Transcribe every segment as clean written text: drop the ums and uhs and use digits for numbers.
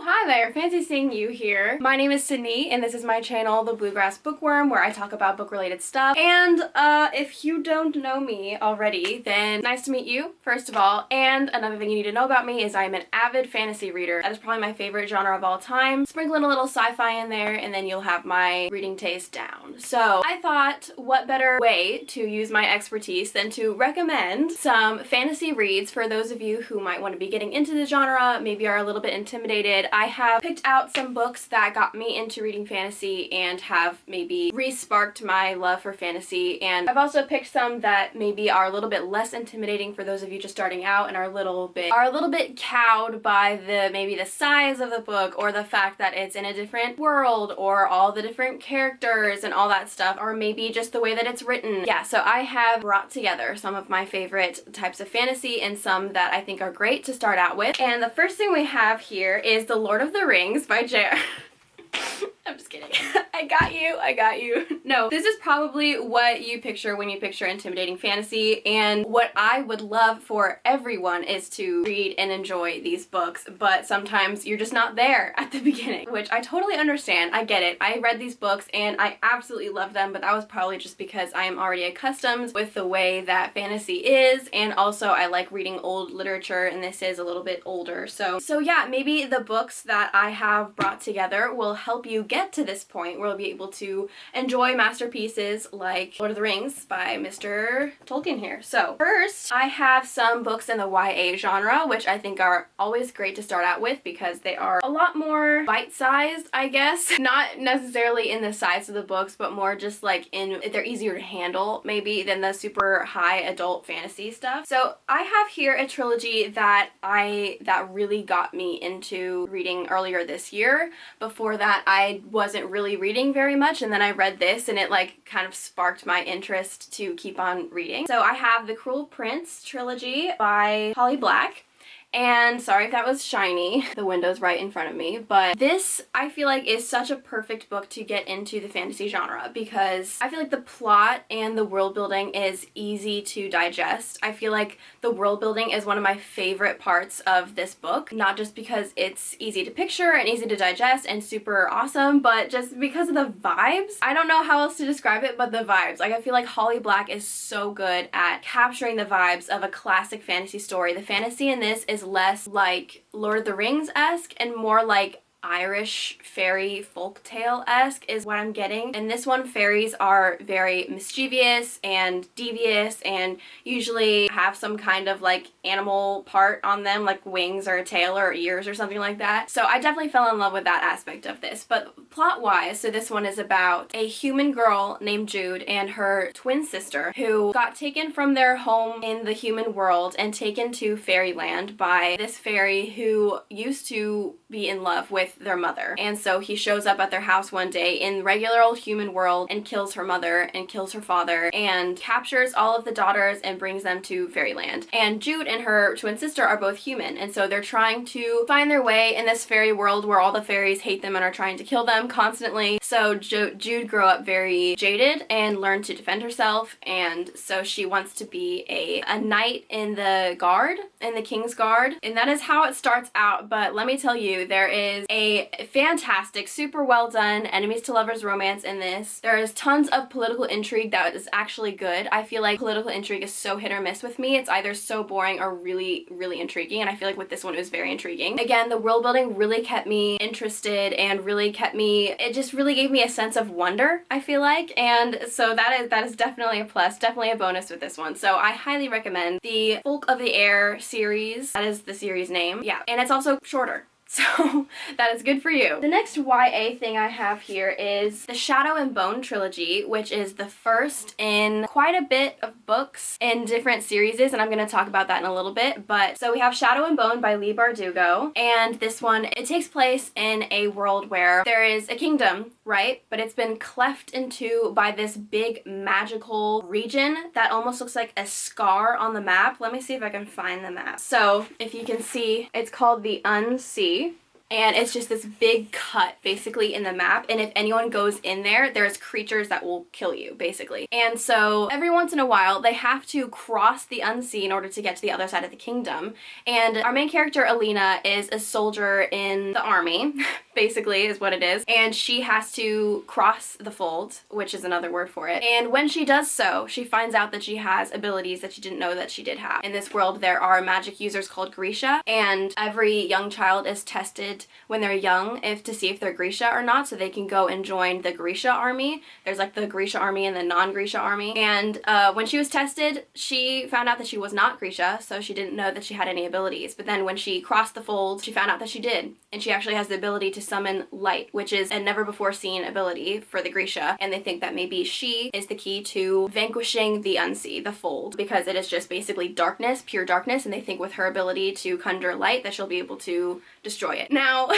Oh, hi there! Fancy seeing you here. My name is Sydney, and this is my channel, The Bluegrass Bookworm, where I talk about book-related stuff. And, if you don't know me already, then nice to meet you, first of all. And another thing you need to know about me is I'm an avid fantasy reader. That is probably my favorite genre of all time. Sprinkle in a little sci-fi in there, and then you'll have my reading taste down. So, I thought, what better way to use my expertise than to recommend some fantasy reads for those of you who might want to be getting into the genre, maybe are a little bit intimidated. I have picked out some books that got me into reading fantasy and have maybe re-sparked my love for fantasy, and I've also picked some that maybe are a little bit less intimidating for those of you just starting out and are a little bit cowed by maybe the size of the book or the fact that it's in a different world or all the different characters and all that stuff, or maybe just the way that it's written. Yeah, so I have brought together some of my favorite types of fantasy and some that I think are great to start out with. And the first thing we have here is The Lord of the Rings by J.R. I'm just kidding. I got you. No, this is probably what you picture when you picture intimidating fantasy, and what I would love for everyone is to read and enjoy these books, but sometimes you're just not there at the beginning, which I totally understand. I get it. I read these books and I absolutely love them, but that was probably just because I am already accustomed with the way that fantasy is, and also I like reading old literature, and this is a little bit older. So yeah, maybe the books that I have brought together will help you get to this point where you'll be able to enjoy masterpieces like Lord of the Rings by Mr. Tolkien here. So first, I have some books in the YA genre, which I think are always great to start out with because they are a lot more bite-sized, I guess. Not necessarily in the size of the books, but more just like they're easier to handle maybe than the super high adult fantasy stuff. So I have here a trilogy that really got me into reading earlier this year. Before that, I wasn't really reading very much, and then I read this and it like kind of sparked my interest to keep on reading. So I have The Cruel Prince trilogy by Holly Black. And sorry if that was shiny, the window's right in front of me, but this I feel like is such a perfect book to get into the fantasy genre because I feel like the plot and the world building is easy to digest. I feel like the world building is one of my favorite parts of this book, not just because it's easy to picture and easy to digest and super awesome, but just because of the vibes. I don't know how else to describe it, but the vibes. Like, I feel like Holly Black is so good at capturing the vibes of a classic fantasy story. The fantasy in this is less like Lord of the Rings-esque and more like Irish fairy folktale-esque is what I'm getting. In this one, fairies are very mischievous and devious and usually have some kind of like animal part on them, like wings or a tail or ears or something like that. So I definitely fell in love with that aspect of this. But plot-wise, so this one is about a human girl named Jude and her twin sister who got taken from their home in the human world and taken to fairyland by this fairy who used to be in love with their mother. And so he shows up at their house one day in regular old human world and kills her mother and kills her father and captures all of the daughters and brings them to fairyland. And Jude and her twin sister are both human, and so they're trying to find their way in this fairy world where all the fairies hate them and are trying to kill them constantly. So Jude grew up very jaded and learned to defend herself, and so she wants to be a knight in the guard, in the King's Guard, and that is how it starts out. But let me tell you, there is a fantastic, super well done enemies to lovers romance in this. There is tons of political intrigue that is actually good. I feel like political intrigue is so hit or miss with me. It's either so boring or really, really intriguing, and I feel like with this one it was very intriguing. Again, the world building really kept me interested and really kept me, it just really gave me a sense of wonder, I feel like, and so that is definitely a plus, definitely a bonus with this one. So I highly recommend the Folk of the Air series. That is the series name. Yeah, and it's also shorter. So that is good for you. The next YA thing I have here is the Shadow and Bone trilogy, which is the first in quite a bit of books in different series, and I'm going to talk about that in a little bit. But so we have Shadow and Bone by Leigh Bardugo, and this one, it takes place in a world where there is a kingdom, right? But it's been cleft into by this big magical region that almost looks like a scar on the map. Let me see if I can find the map. So if you can see, it's called the Unsea. and it's just this big cut basically in the map, and if anyone goes in there, there's creatures that will kill you basically. And so every once in a while they have to cross the unsea in order to get to the other side of the kingdom, and our main character Alina is a soldier in the army basically is what it is, and she has to cross the fold, which is another word for it, and when she does so, she finds out that she has abilities that she didn't know that she did have. In this world there are magic users called Grisha, and every young child is tested when they're young to see if they're Grisha or not, so they can go and join the Grisha army. There's like the Grisha army and the non-Grisha army, and when she was tested, she found out that she was not Grisha, so she didn't know that she had any abilities, but then when she crossed the fold, she found out that she did, and she actually has the ability to summon light, which is a never before seen ability for the Grisha, and they think that maybe she is the key to vanquishing the unsea, the fold, because it is just basically darkness, pure darkness, and they think with her ability to conjure light that she'll be able to destroy it. Now,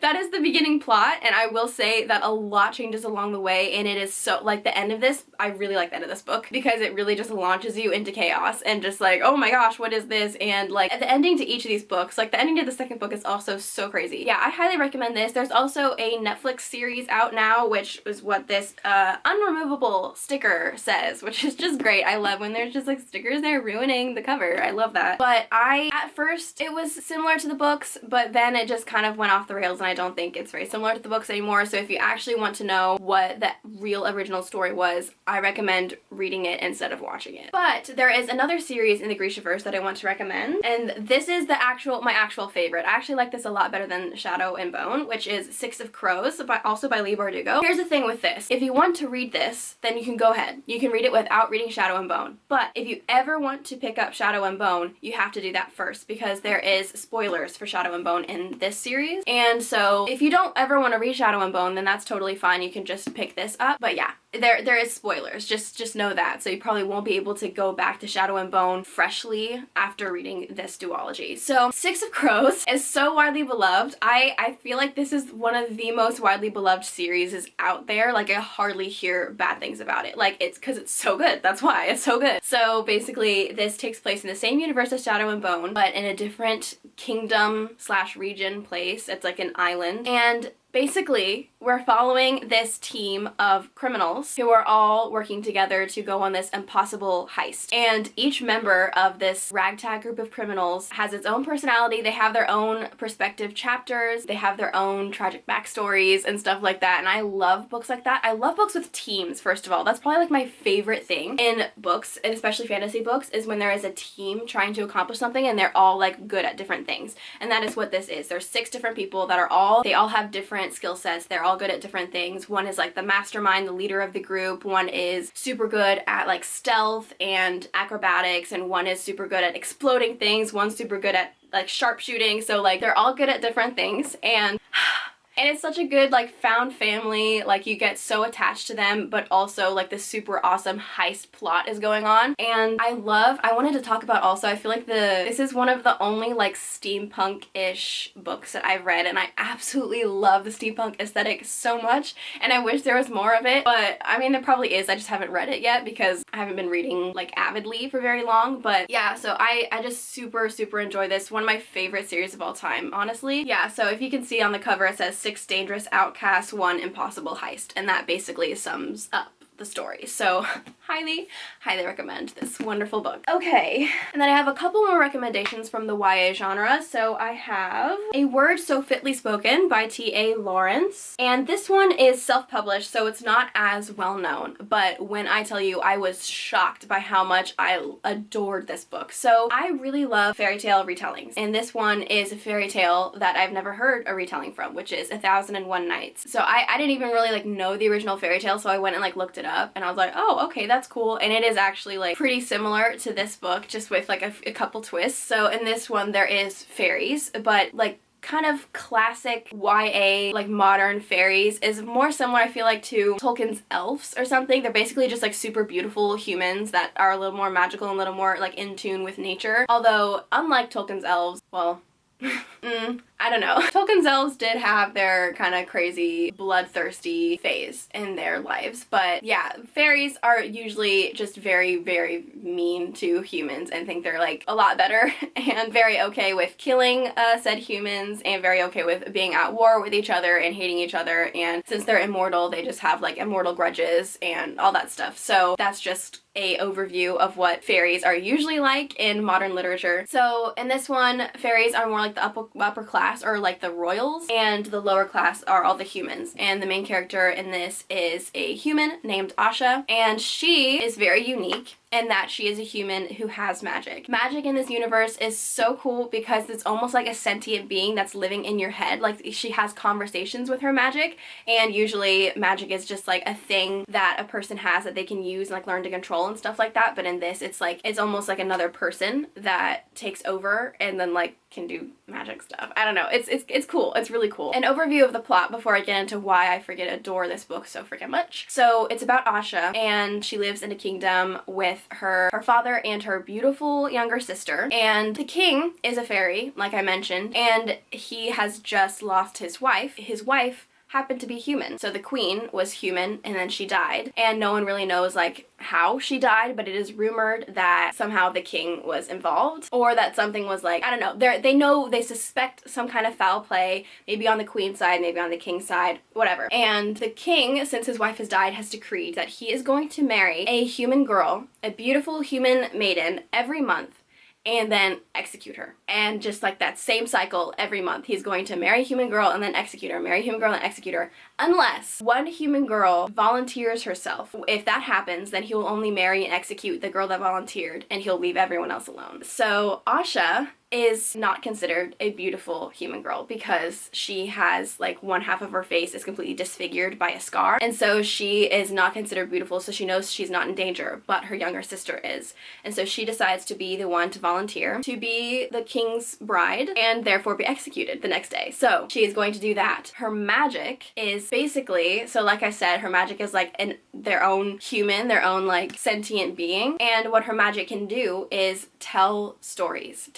that is the beginning plot, and I will say that a lot changes along the way, and it is so, like, the end of this, I really like the end of this book, because it really just launches you into chaos, and just like, oh my gosh, what is this? And like, the ending to each of these books, like the ending to the second book is also so crazy. Yeah, I highly recommend this. There's also a Netflix series out now, which is what this unremovable sticker says, which is just great. I love when there's just like stickers there ruining the cover. I love that. But at first, it was similar to the books, but then it just kind of went off the rails, and I don't think it's very similar to the books anymore. So if you actually want to know what the real original story was, I recommend reading it instead of watching it. But there is another series in the Grishaverse that I want to recommend, and this is my actual favorite. I actually like this a lot better than Shadow and Bone, which is Six of Crows, also by Leigh Bardugo. Here's the thing with this. If you want to read this, then you can go ahead. You can read it without reading Shadow and Bone. But if you ever want to pick up Shadow and Bone, you have to do that first, because there is spoilers for Shadow and Bone in this series. And so if you don't ever want to read Shadow and Bone, then that's totally fine. You can just pick this up. But yeah, there is spoilers. Just know that. So you probably won't be able to go back to Shadow and Bone freshly after reading this duology. So Six of Crows is so widely beloved. I feel like this is one of the most widely beloved series out there. Like, I hardly hear bad things about it. Like, it's because it's so good. That's why it's so good. So basically, this takes place in the same universe as Shadow and Bone, but in a different kingdom / region place. It's like an island, and basically, we're following this team of criminals who are all working together to go on this impossible heist. And each member of this ragtag group of criminals has its own personality. They have their own perspective chapters. They have their own tragic backstories and stuff like that. And I love books like that. I love books with teams, first of all. That's probably like my favorite thing in books, and especially fantasy books, is when there is a team trying to accomplish something and they're all like good at different things. And that is what this is. There's 6 different people that they all have different skill sets. They're all good at different things. One is like the mastermind, the leader of the group. One is super good at like stealth and acrobatics, and one is super good at exploding things. One's super good at like sharpshooting. So like, they're all good at different things, and it's such a good like found family. Like, you get so attached to them, but also like this super awesome heist plot is going on. And I wanted to talk about also, I feel like this is one of the only like steampunk-ish books that I've read, and I absolutely love the steampunk aesthetic so much, and I wish there was more of it. But I mean, there probably is. I just haven't read it yet because I haven't been reading like avidly for very long. But yeah, so I just super enjoy this. One of my favorite series of all time, honestly. Yeah, so if you can see on the cover, it says 6 dangerous outcasts, 1 impossible heist, and that basically sums up the story. So highly recommend this wonderful book. Okay, and then I have a couple more recommendations from the YA genre. So I have A Word So Fitly Spoken by T.A. Lawrence, and this one is self-published, so it's not as well known, but when I tell you, I was shocked by how much I adored this book. So I really love fairy tale retellings, and this one is a fairy tale that I've never heard a retelling from, which is 1001 Nights. So I didn't even really like know the original fairy tale, so I went and like looked it up, and I was like, oh, okay, that's cool. And it is actually like pretty similar to this book, just with like a couple twists. So in this one there is fairies, but like kind of classic YA, like modern fairies is more similar, I feel like, to Tolkien's elves or something. They're basically just like super beautiful humans that are a little more magical and a little more like in tune with nature. Although unlike Tolkien's elves, well, I I don't know. Tolkien's elves did have their kind of crazy, bloodthirsty phase in their lives, but yeah, fairies are usually just very, very mean to humans and think they're like a lot better and very okay with killing said humans and very okay with being at war with each other and hating each other, and since they're immortal, they just have like immortal grudges and all that stuff. So that's just a overview of what fairies are usually like in modern literature. So in this one, fairies are more like the upper class, or like the royals, and the lower class are all the humans. And the main character in this is a human named Asha, and she is very unique in that she is a human who has magic. Magic in this universe is so cool because it's almost like a sentient being that's living in your head. Like, she has conversations with her magic, and usually magic is just like a thing that a person has that they can use and like learn to control and stuff like that. But in this, it's like, it's almost like another person that takes over and then like can do magic stuff. I don't know. It's cool. It's really cool. An overview of the plot before I get into why I adore this book so freaking much. So it's about Asha, and she lives in a kingdom with her father and her beautiful younger sister. And the king is a fairy, like I mentioned, and he has just lost his wife. His wife happened to be human. So the queen was human and then she died, and no one really knows like how she died, but it is rumored that somehow the king was involved, or that something was like, I don't know, they suspect some kind of foul play, maybe on the queen's side, maybe on the king's side, whatever. And the king, since his wife has died, has decreed that he is going to marry a human girl, a beautiful human maiden, every month, and then execute her. And just like that same cycle every month, he's going to marry a human girl and then execute her, marry a human girl and execute her, unless one human girl volunteers herself. If that happens, then he will only marry and execute the girl that volunteered, and he'll leave everyone else alone. So Asha is not considered a beautiful human girl because she has like one half of her face is completely disfigured by a scar, and so she is not considered beautiful. So she knows she's not in danger, but her younger sister is, and so she decides to be the one to volunteer to be the king's bride and therefore be executed the next day. So she is going to do that. Her magic is basically, so like I said, her magic is like their own human, their own like sentient being, and what her magic can do is tell stories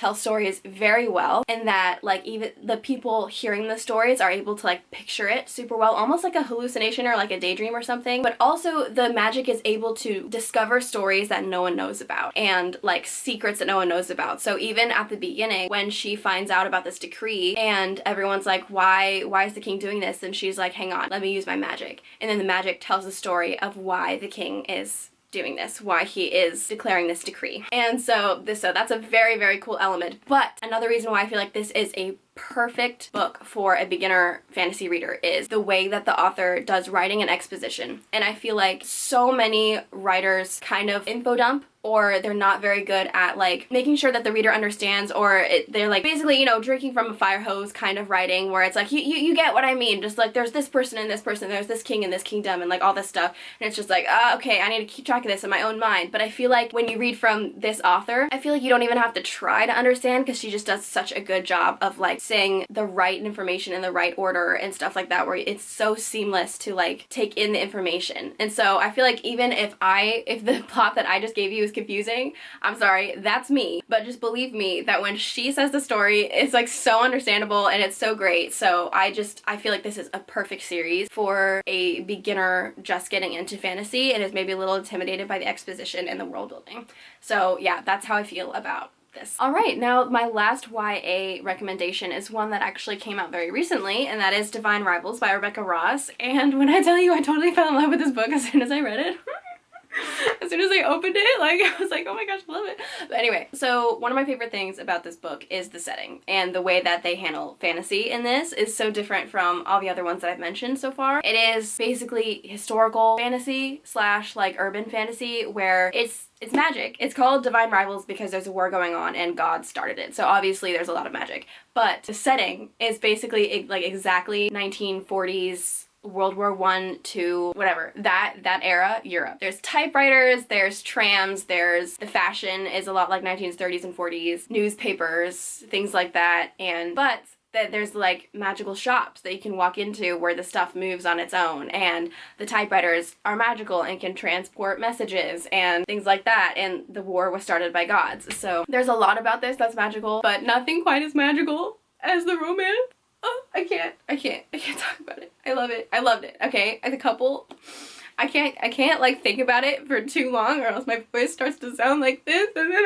very well, and that like even the people hearing the stories are able to like picture it super well, almost like a hallucination or like a daydream or something. But also the magic is able to discover stories that no one knows about and like secrets that no one knows about. So even at the beginning, when she finds out about this decree and everyone's like, why is the king doing this, and she's like, hang on, let me use my magic, and then the magic tells the story of why the king is doing this, why he is declaring this decree. And so that's a very, very cool element. But another reason why I feel like this is a perfect book for a beginner fantasy reader is the way that the author does writing and exposition. And I feel like so many writers kind of info dump, or they're not very good at like making sure that the reader understands, or they're like basically, you know, drinking from a fire hose kind of writing, where it's like you get what I mean, just like there's this person and this person, there's this king and this kingdom and like all this stuff, and it's just like okay, I need to keep track of this in my own mind. But I feel like when you read from this author, I feel like you don't even have to try to understand, because she just does such a good job of like saying the right information in the right order and stuff like that, where it's so seamless to like take in the information. And so I feel like even if the plot that I just gave you is confusing, I'm sorry, that's me. But just believe me that when she says the story, it's like so understandable and it's so great. So I feel like this is a perfect series for a beginner just getting into fantasy and is maybe a little intimidated by the exposition and the world building. So yeah, that's how I feel about this. Alright, now my last YA recommendation is one that actually came out very recently, and that is Divine Rivals by Rebecca Ross. And when I tell you I totally fell in love with this book as soon as I read it, as soon as I opened it, like, I was like, oh my gosh, I love it. But anyway, so one of my favorite things about this book is the setting, and the way that they handle fantasy in this is so different from all the other ones that I've mentioned so far. It is basically historical fantasy slash like urban fantasy, where it's magic. It's called Divine Rivals because there's a war going on and God started it. So obviously there's a lot of magic. But the setting is basically like exactly 1940s, World War I, II, whatever, that era, Europe. There's typewriters, there's trams, there's the fashion is a lot like 1930s and 40s, newspapers, things like that, but that there's like magical shops that you can walk into where the stuff moves on its own, and the typewriters are magical and can transport messages and things like that, and the war was started by gods. So there's a lot about this that's magical, but nothing quite as magical as the romance. love it. I loved it. Okay, the couple, I can't like think about it for too long or else my voice starts to sound like this and then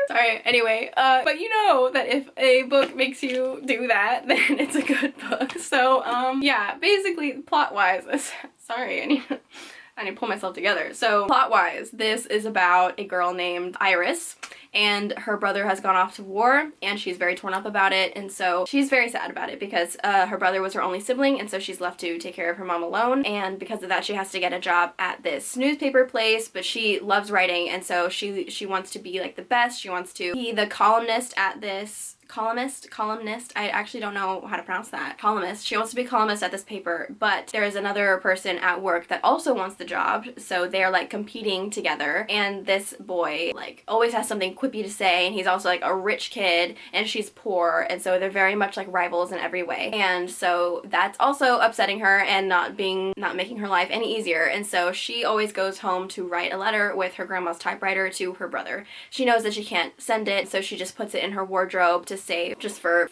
sorry, anyway, but you know that if a book makes you do that, then it's a good book. So, yeah, basically plot-wise, sorry, I need to pull myself together. So plot-wise, this is about a girl named Iris, and her brother has gone off to war, and she's very torn up about it, and so she's very sad about it because her brother was her only sibling, and so she's left to take care of her mom alone, and because of that she has to get a job at this newspaper place, but she loves writing, and so she wants to be like the best. She wants to be the columnist at this columnist, I actually don't know how to pronounce that. Columnist. She wants to be columnist at this paper, but there is another person at work that also wants the job, so they're like competing together, and this boy like always has something quippy to say, and he's also like a rich kid, and she's poor, and so they're very much like rivals in every way, and so that's also upsetting her and not making her life any easier, and so she always goes home to write a letter with her grandma's typewriter to her brother. She knows that she can't send it, so she just puts it in her wardrobe to save, just for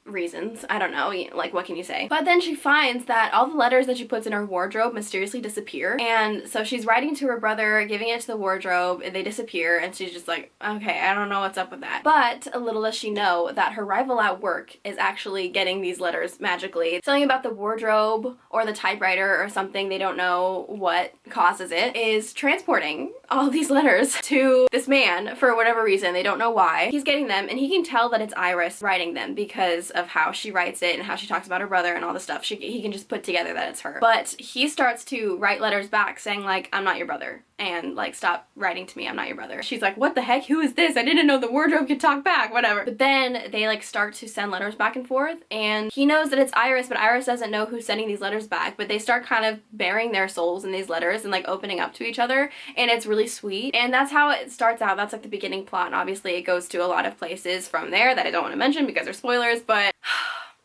reasons. I don't know, like what can you say? But then she finds that all the letters that she puts in her wardrobe mysteriously disappear, and so she's writing to her brother, giving it to the wardrobe, and they disappear, and she's just like, okay, I don't know what's up with that. But little does she know that her rival at work is actually getting these letters magically. Something about the wardrobe or the typewriter or something, they don't know what causes it, is transporting all these letters to this man for whatever reason. They don't know why. He's getting them, and he can tell that it's Iris writing them because of how she writes it and how she talks about her brother and all the stuff. He can just put together that it's her. But he starts to write letters back saying like, I'm not your brother, and like, stop writing to me, I'm not your brother. She's like, what the heck, who is this? I didn't know the wardrobe could talk back, whatever. But then they like start to send letters back and forth, and he knows that it's Iris, but Iris doesn't know who's sending these letters back, but they start kind of bearing their souls in these letters and like opening up to each other, and it's really sweet. And that's how it starts out. That's like the beginning plot, and obviously it goes to a lot of places from there that I don't want to mention because they're spoilers, but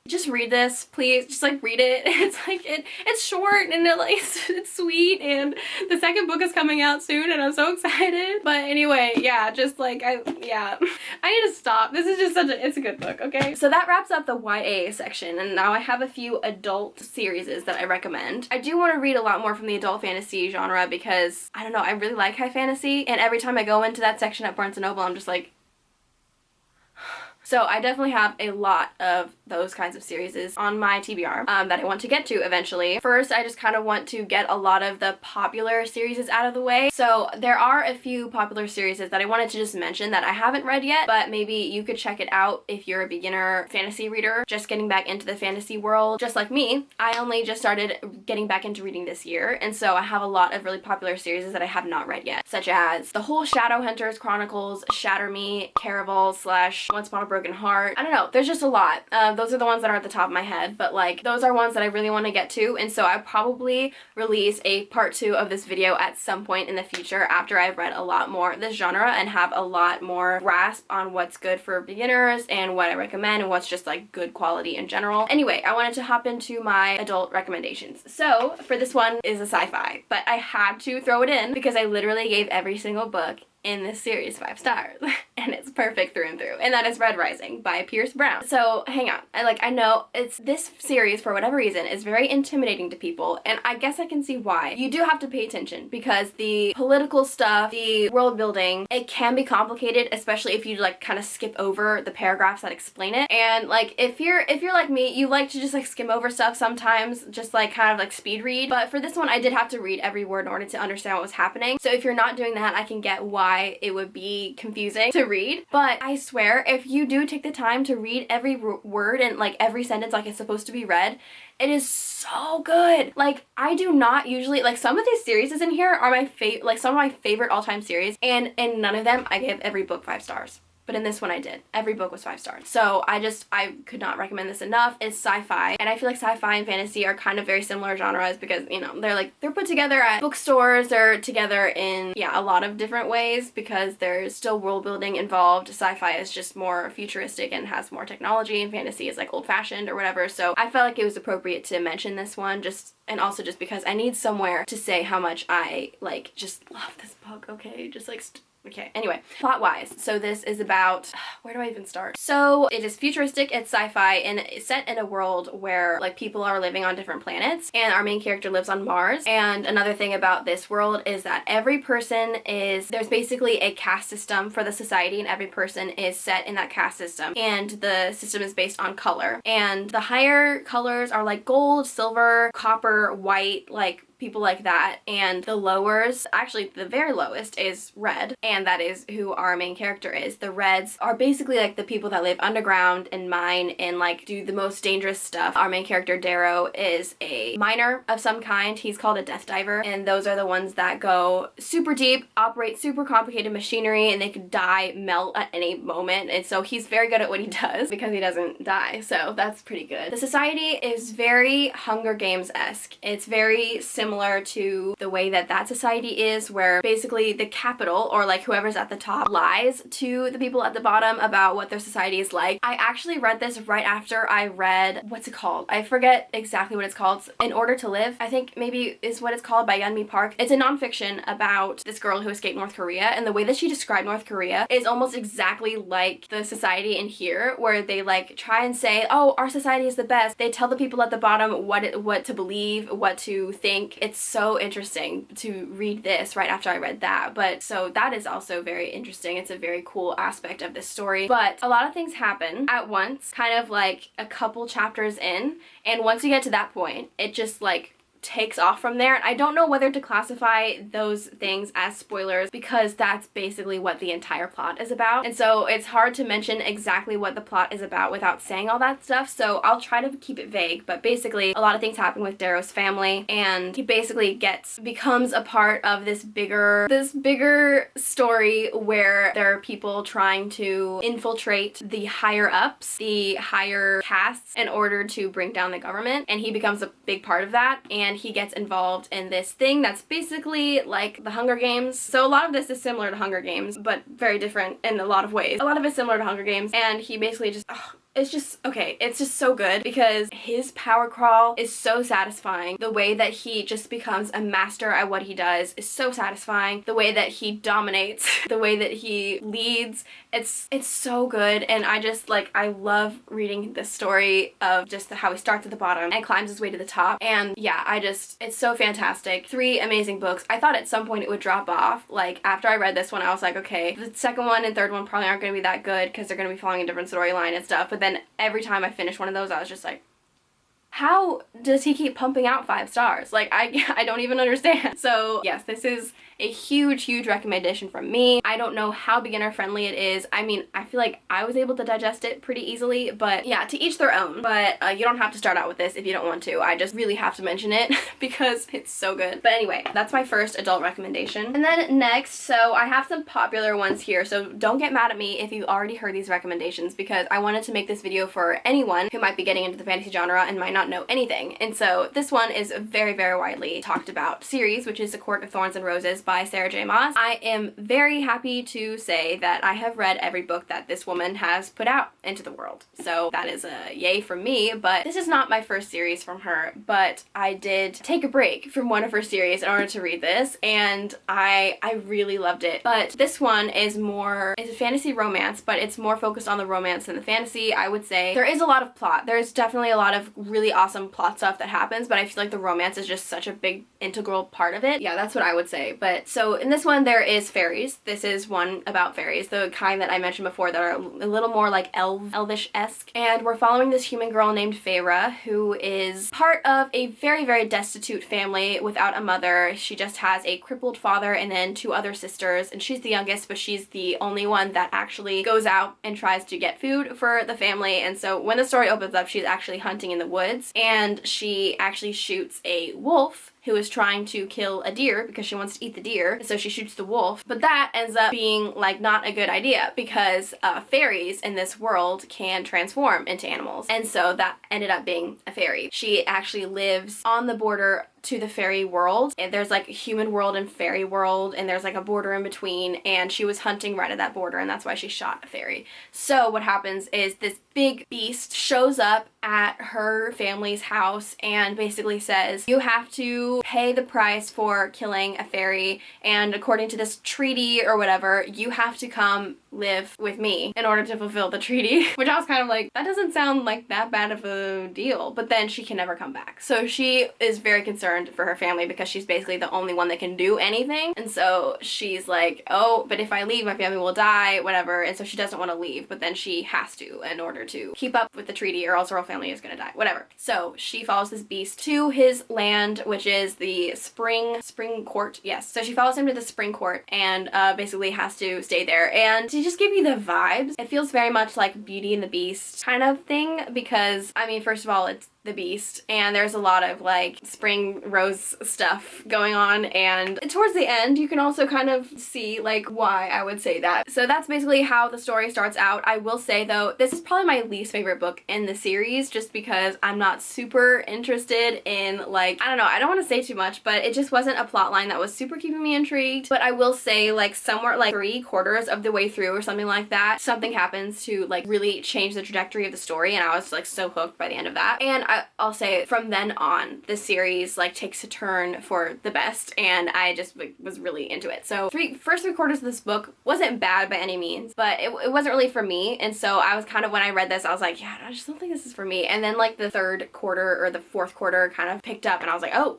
just read this, please. Just like read it. It's like it's short and it's sweet, and the second book is coming out soon, and I'm so excited. But anyway, yeah, just like I need to stop. This is just it's a good book, okay? So that wraps up the YA section, and now I have a few adult series that I recommend. I do want to read a lot more from the adult fantasy genre because I don't know, I really like high fantasy, and every time I go into that section at Barnes & Noble, I'm just like, so I definitely have a lot of those kinds of series on my TBR that I want to get to eventually. First, I just kind of want to get a lot of the popular series out of the way. So there are a few popular series that I wanted to just mention that I haven't read yet, but maybe you could check it out if you're a beginner fantasy reader, just getting back into the fantasy world. Just like me, I only just started getting back into reading this year, and so I have a lot of really popular series that I have not read yet, such as the whole Shadowhunters Chronicles, Shatter Me, Caraval / Once Upon a Broken Heart. I don't know, there's just a lot. Those are the ones that are at the top of my head, but like those are ones that I really want to get to, and so I'll probably release a part 2 of this video at some point in the future after I've read a lot more of this genre and have a lot more grasp on what's good for beginners and what I recommend and what's just like good quality in general. Anyway, I wanted to hop into my adult recommendations. So for this one is a sci-fi, but I had to throw it in because I literally gave every single book in this series 5 stars and it's perfect through and through, and that is Red Rising by Pierce Brown. So hang on, I know this series for whatever reason is very intimidating to people, and I guess I can see why. You do have to pay attention because the political stuff, the world building, it can be complicated, especially if you like kind of skip over the paragraphs that explain it. And like if you're like me, you like to just like skim over stuff sometimes, just like kind of like speed read. But for this one I did have to read every word in order to understand what was happening. So if you're not doing that, I can get why it would be confusing to read. But I swear, if you do take the time to read every word and like every sentence like it's supposed to be read, it is so good. Like, I do not usually, like, some of these series in here are my favorite, like some of my favorite all-time series, and in none of them I give every book 5 stars. But in this one I did. Every book was 5 stars. So I could not recommend this enough. It's sci-fi, and I feel like sci-fi and fantasy are kind of very similar genres because, you know, they're put together at bookstores, they're together in, yeah, a lot of different ways because there's still world building involved. Sci-fi is just more futuristic and has more technology, and fantasy is like old-fashioned or whatever. So I felt like it was appropriate to mention this one, and also just because I need somewhere to say how much I like just love this book, okay? Just like Okay, anyway, plot-wise, so this is about, where do I even start? So it is futuristic, it's sci-fi, and it's set in a world where like people are living on different planets, and our main character lives on Mars. And another thing about this world is that every person is, there's basically a caste system for the society, and every person is set in that caste system, and the system is based on color. And the higher colors are like gold, silver, copper, white, like people like that, and the lowers, actually the very lowest, is red, and that is who our main character is. The reds are basically like the people that live underground and mine and like do the most dangerous stuff. Our main character Darrow is a miner of some kind. He's called a death diver, and those are the ones that go super deep, operate super complicated machinery, and they could die, melt at any moment. And so he's very good at what he does because he doesn't die, so that's pretty good. The society is very Hunger Games-esque. It's very similar to the way that society is, where basically the capital, or like whoever's at the top, lies to the people at the bottom about what their society is like. I actually read this right after I read, what's it called? I forget exactly what it's called. In Order to Live, I think maybe is what it's called, by Yeonmi Park. It's a nonfiction about this girl who escaped North Korea, and the way that she described North Korea is almost exactly like the society in here, where they like try and say, oh, our society is the best. They tell the people at the bottom what to believe, what to think. It's so interesting to read this right after I read that. But so that is also very interesting. It's a very cool aspect of this story. But a lot of things happen at once, kind of like a couple chapters in, and once you get to that point, it just like takes off from there. I don't know whether to classify those things as spoilers because that's basically what the entire plot is about. And so it's hard to mention exactly what the plot is about without saying all that stuff. So I'll try to keep it vague, but basically a lot of things happen with Darrow's family, and he basically becomes a part of this bigger story where there are people trying to infiltrate the higher ups, the higher castes, in order to bring down the government, and he becomes a big part of that. And he gets involved in this thing that's basically like the Hunger Games. So a lot of this is similar to Hunger Games, but very different in a lot of ways. A lot of it's similar to Hunger Games, and he basically just, it's just, okay, it's just so good because his power crawl is so satisfying. The way that he just becomes a master at what he does is so satisfying. The way that he dominates, the way that he leads, it's so good. And I just like, I love reading the story of just how he starts at the bottom and climbs his way to the top. And yeah, it's so fantastic. 3 amazing books. I thought at some point it would drop off. Like after I read this one, I was like, okay, the second one and third one probably aren't going to be that good because they're going to be following a different storyline and stuff. But then every time I finished one of those, I was just like, how does he keep pumping out 5 stars? Like, I don't even understand. So yes, this is a huge recommendation from me. I don't know how beginner friendly it is. I mean, I feel like I was able to digest it pretty easily, but yeah, to each their own. But you don't have to start out with this if you don't want to. I just really have to mention it because it's so good. But anyway, that's my first adult recommendation. And then next, so I have some popular ones here, so don't get mad at me if you already heard these recommendations, because I wanted to make this video for anyone who might be getting into the fantasy genre and might not know anything. And so this one is a very widely talked about series, which is A Court of Thorns and Roses by Sarah J. Maas. I am very happy to say that I have read every book that this woman has put out into the world. So that is a yay from me, but this is not my first series from her, but I did take a break from one of her series in order to read this, and I really loved it. But this one is a fantasy romance, but it's more focused on the romance than the fantasy, I would say. There is a lot of plot. There's definitely a lot of really awesome plot stuff that happens, but I feel like the romance is just such a big integral part of it. Yeah, that's what I would say. But so in this one there is fairies. This is one about fairies, the kind that I mentioned before that are a little more like elvish-esque. And we're following this human girl named Feyre, who is part of a very destitute family without a mother. She just has a crippled father and then 2 other sisters, and she's the youngest, but she's the only one that actually goes out and tries to get food for the family. And so when the story opens up, she's actually hunting in the woods, and she actually shoots a wolf who is trying to kill a deer because she wants to eat the deer, so she shoots the wolf. But that ends up being like not a good idea because fairies in this world can transform into animals, and so that ended up being a fairy. She actually lives on the border to the fairy world, and there's like a human world and fairy world, and there's like a border in between, and she was hunting right at that border, and that's why she shot a fairy. So what happens is this big beast shows up at her family's house and basically says, you have to you pay the price for killing a fairy, and according to this treaty or whatever, you have to come live with me in order to fulfill the treaty. Which I was kind of like, that doesn't sound like that bad of a deal. But then she can never come back. So she is very concerned for her family because she's basically the only one that can do anything. And so she's like, oh, but if I leave, my family will die, whatever. And so she doesn't want to leave, but then she has to in order to keep up with the treaty, or else her whole family is gonna die, whatever. So she follows this beast to his land, which is the spring court. Yes. So she follows him to the spring court and basically has to stay there. And to just give you the vibes, it feels very much like Beauty and the Beast kind of thing, because I mean, first of all, it's the Beast, and there's a lot of like spring rose stuff going on, and towards the end you can also kind of see like why I would say that. So that's basically how the story starts out. I will say though, this is probably my least favorite book in the series, just because I'm not super interested in, like, I don't know, I don't want to say too much, but it just wasn't a plot line that was super keeping me intrigued. But I will say, like, somewhere like 3/4 of the way through or something like that, something happens to like really change the trajectory of the story, and I was like so hooked by the end of that. And I'll say from then on, the series like takes a turn for the best, and I just like, was really into it. So first 3/4 of this book wasn't bad by any means, but it wasn't really for me. And so I was kind of, when I read this, I was like, yeah, I just don't think this is for me. And then like the 3rd quarter or the 4th quarter kind of picked up, and I was like, oh,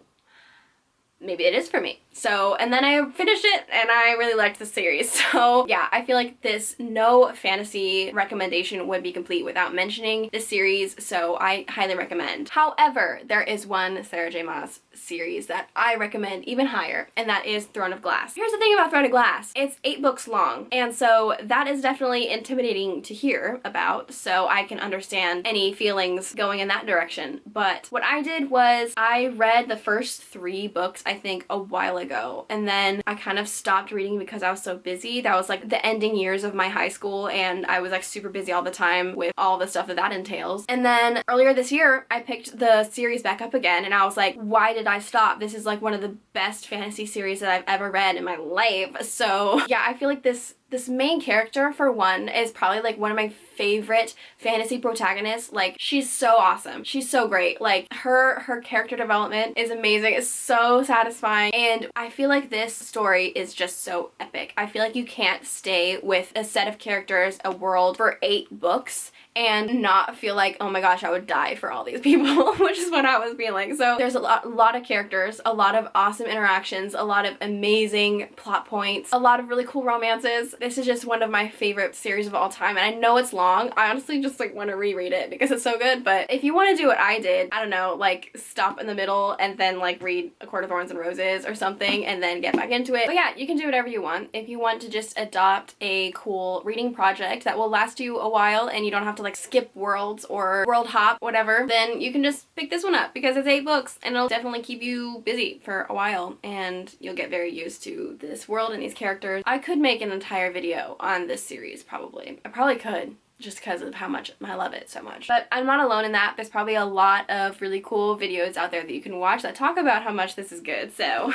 maybe it is for me. So, and then I finished it and I really liked the series. So yeah, I feel like this no fantasy recommendation would be complete without mentioning this series, so I highly recommend. However, there is one Sarah J Maas series that I recommend even higher, and that is Throne of Glass. Here's the thing about Throne of Glass. It's 8 books long, and so that is definitely intimidating to hear about, so I can understand any feelings going in that direction. But what I did was I read the first 3 books, I think, a while ago, and then I kind of stopped reading because I was so busy. That was like the ending years of my high school, and I was like super busy all the time with all the stuff that that entails. And then earlier this year I picked the series back up again, and I was like, why did I stop? This is like one of the best fantasy series that I've ever read in my life. So yeah, I feel like this main character, for one, is probably like one of my favorite fantasy protagonists. Like, she's so awesome. She's so great. Like, her character development is amazing. It's so satisfying. And I feel like this story is just so epic. I feel like you can't stay with a set of characters, a world, for 8 books and not feel like, oh my gosh, I would die for all these people, which is what I was feeling. So there's a lot of characters, a lot of awesome interactions, a lot of amazing plot points, a lot of really cool romances. This is just one of my favorite series of all time, and I know it's long. I honestly just like want to reread it because it's so good. But if you want to do what I did, I don't know, like stop in the middle and then like read A Court of Thorns and Roses or something and then get back into it. But yeah, you can do whatever you want. If you want to just adopt a cool reading project that will last you a while and you don't have to like skip worlds or world hop, whatever, then you can just pick this one up because it's 8 books and it'll definitely keep you busy for a while, and you'll get very used to this world and these characters. I could make an entire video on this series, probably. I probably could, just because of how much I love it so much. But I'm not alone in that. There's probably a lot of really cool videos out there that you can watch that talk about how much this is good, so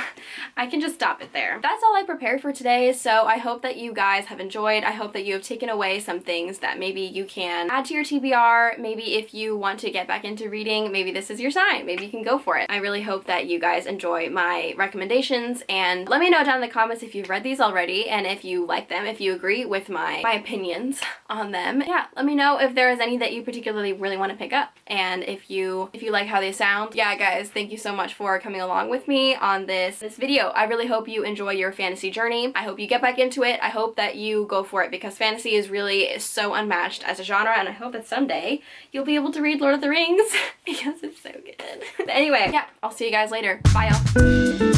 I can just stop it there. That's all I prepared for today, so I hope that you guys have enjoyed. I hope that you have taken away some things that maybe you can add to your TBR. Maybe if you want to get back into reading, maybe this is your sign. Maybe you can go for it. I really hope that you guys enjoy my recommendations, and let me know down in the comments if you've read these already and if you like them, if you agree with my opinions on them. Yeah, let me know if there is any that you particularly really want to pick up, and if you like how they sound. Yeah, guys, thank you so much for coming along with me on this video. I really hope you enjoy your fantasy journey. I hope you get back into it. I hope that you go for it because fantasy is really so unmatched as a genre, and I hope that someday you'll be able to read Lord of the Rings because it's so good. But anyway, yeah, I'll see you guys later. Bye, y'all.